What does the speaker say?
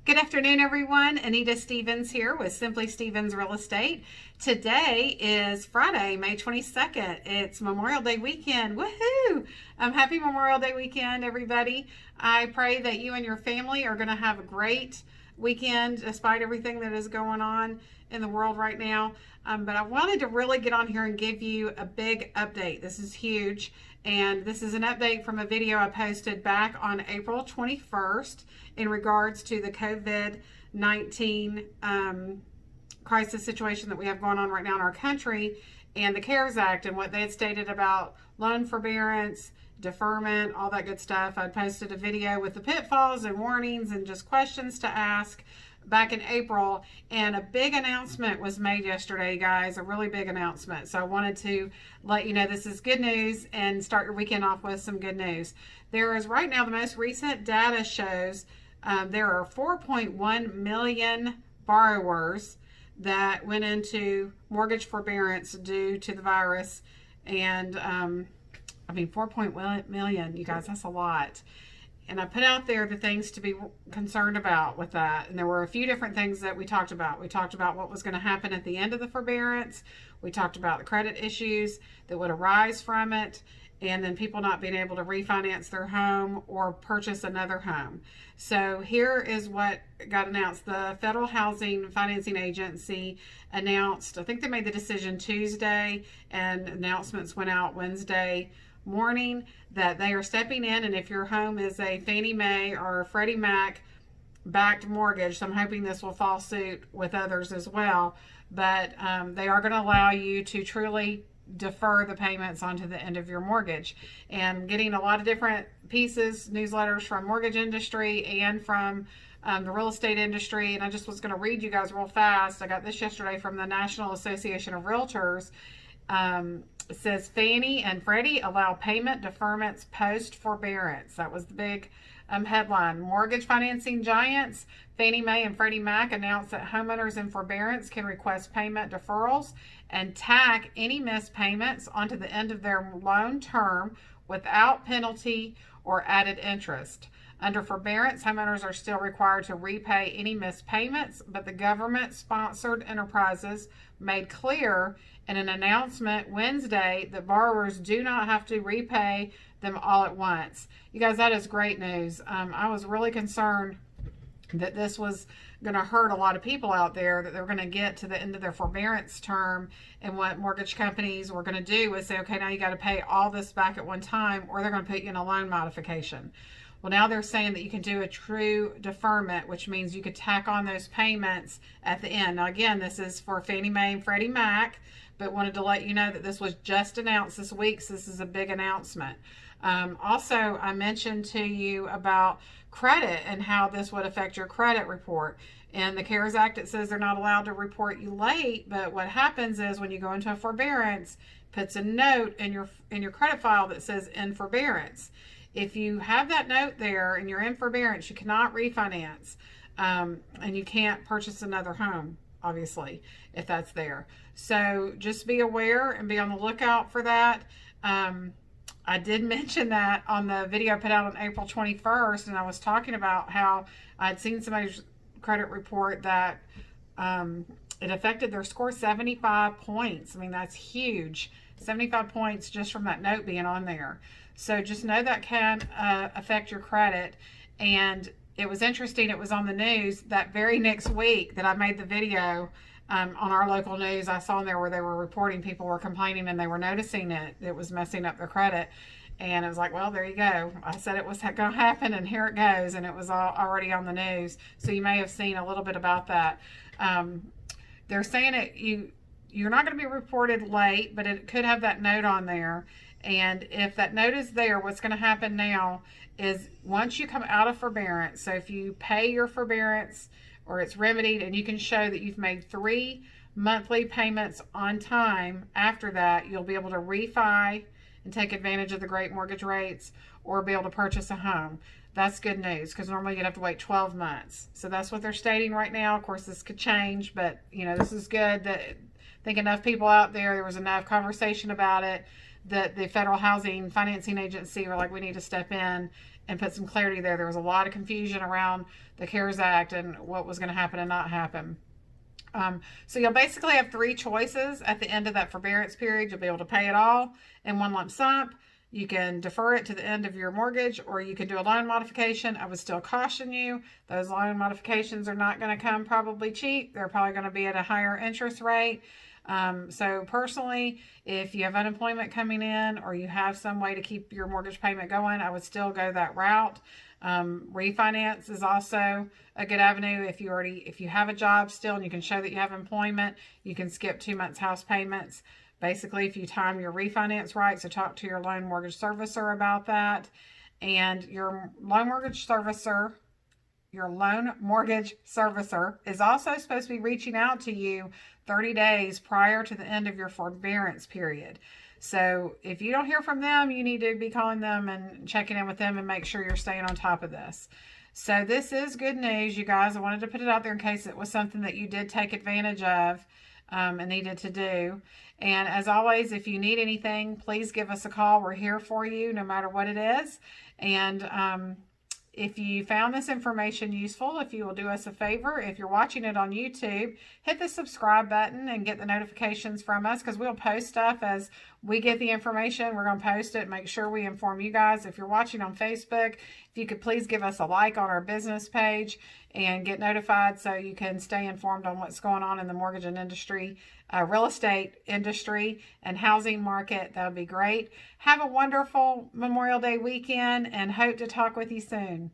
Good afternoon, everyone. Anita Stevens here with Simply Stevens Real Estate. Today is Friday, May 22nd. It's Memorial Day weekend. Woohoo! Happy Memorial Day weekend, everybody. I pray that you and your family are going to have a great weekend despite everything that is going on in the world right now. But I wanted to really get on here and give you a big update. This is huge. And this is an update from a video I posted back on April 21st in regards to the COVID-19 crisis situation that we have going on right now in our country and the CARES Act and what they had stated about loan forbearance, deferment, all that good stuff. I posted a video with the pitfalls and warnings and just questions to ask back in April, and a big announcement was made yesterday, guys, a really big announcement. So I wanted to let you know this is good news and start your weekend off with some good news. There is right now, the most recent data shows there are 4.1 million borrowers that went into mortgage forbearance due to the virus. And I mean, 4.1 million, you guys, that's a lot. And I put out there the things to be concerned about with that. And there were a few different things that we talked about. We talked about what was going to happen at the end of the forbearance. We talked about the credit issues that would arise from it. And then people not being able to refinance their home or purchase another home. So here is what got announced. The Federal Housing Financing Agency announced, I think they made the decision Tuesday, and announcements went out Wednesday morning that they are stepping in, and if your home is a Fannie Mae or a Freddie Mac backed mortgage, so I'm hoping this will follow suit with others as well, but they are going to allow you to truly defer the payments onto the end of your mortgage. And getting a lot of different pieces, newsletters from mortgage industry and from the real estate industry, and I just was going to read you guys real fast. I got this yesterday from the National Association of Realtors. It says Fannie and Freddie allow payment deferments post forbearance. That was the big headline. Mortgage financing giants Fannie Mae and Freddie Mac announced that homeowners in forbearance can request payment deferrals and tack any missed payments onto the end of their loan term without penalty or added interest. Under forbearance, homeowners are still required to repay any missed payments, but the government-sponsored enterprises made clear in an announcement Wednesday that borrowers do not have to repay them all at once. You guys, that is great news. I was really concerned that this was going to hurt a lot of people out there, that they're going to get to the end of their forbearance term, and what mortgage companies were going to do is say, okay, now you got to pay all this back at one time, or they're going to put you in a loan modification. Well, now they're saying that you can do a true deferment, which means you could tack on those payments at the end. Now, again, this is for Fannie Mae and Freddie Mac, but wanted to let you know that this was just announced this week, so this is a big announcement. Also, I mentioned to you about credit and how this would affect your credit report. In the CARES Act, it says they're not allowed to report you late, but what happens is when you go into a forbearance, puts a note in your credit file that says in forbearance. If you have that note there and you're in forbearance, you cannot refinance, and you can't purchase another home, obviously, if that's there. So just be aware and be on the lookout for that. I did mention that on the video I put out on April 21st, and I was talking about how I'd seen somebody's credit report that it affected their score 75 points. I mean, that's huge. 75 points just from that note being on there. So just know that can affect your credit. And it was interesting, it was on the news that very next week that I made the video on our local news. I saw in there where they were reporting people were complaining and they were noticing it was messing up their credit. And it was like, well, there you go. I said it was going to happen, and here it goes. And it was already on the news. So you may have seen a little bit about that. They're saying you're not going to be reported late, but it could have that note on there. And if that note is there, what's going to happen now is once you come out of forbearance, so if you pay your forbearance or it's remedied and you can show that you've made 3 monthly payments on time, after that, you'll be able to refi and take advantage of the great mortgage rates or be able to purchase a home. That's good news, because normally you'd have to wait 12 months. So that's what they're stating right now. Of course, this could change, but this is good that I think enough people out there was enough conversation about it the Federal Housing Financing Agency were like, we need to step in and put some clarity there. There was a lot of confusion around the CARES Act and what was going to happen and not happen. So you'll basically have three choices at the end of that forbearance period. You'll be able to pay it all in one lump sum. You can defer it to the end of your mortgage, or you can do a loan modification. I would still caution you, those loan modifications are not going to come probably cheap. They're probably going to be at a higher interest rate. So personally, if you have unemployment coming in or you have some way to keep your mortgage payment going, I would still go that route. Refinance is also a good avenue. If you have a job still and you can show that you have employment, you can skip 2 months house payments. Basically, if you time your refinance right, so talk to your loan mortgage servicer about that. And your loan mortgage servicer is also supposed to be reaching out to you 30 days prior to the end of your forbearance period. So if you don't hear from them, you need to be calling them and checking in with them and make sure you're staying on top of this. So this is good news, you guys. I wanted to put it out there in case it was something that you did take advantage of and needed to do. And as always, if you need anything, please give us a call. We're here for you no matter what it is. And if you found this information useful, if you will do us a favor, if you're watching it on YouTube, hit the subscribe button and get the notifications from us, because we'll post stuff as we get the information. We're going to post it, make sure we inform you guys. If you're watching on Facebook, if you could please give us a like on our business page and get notified so you can stay informed on what's going on in the mortgage and industry, real estate industry and housing market. That would be great. Have a wonderful Memorial Day weekend and hope to talk with you soon.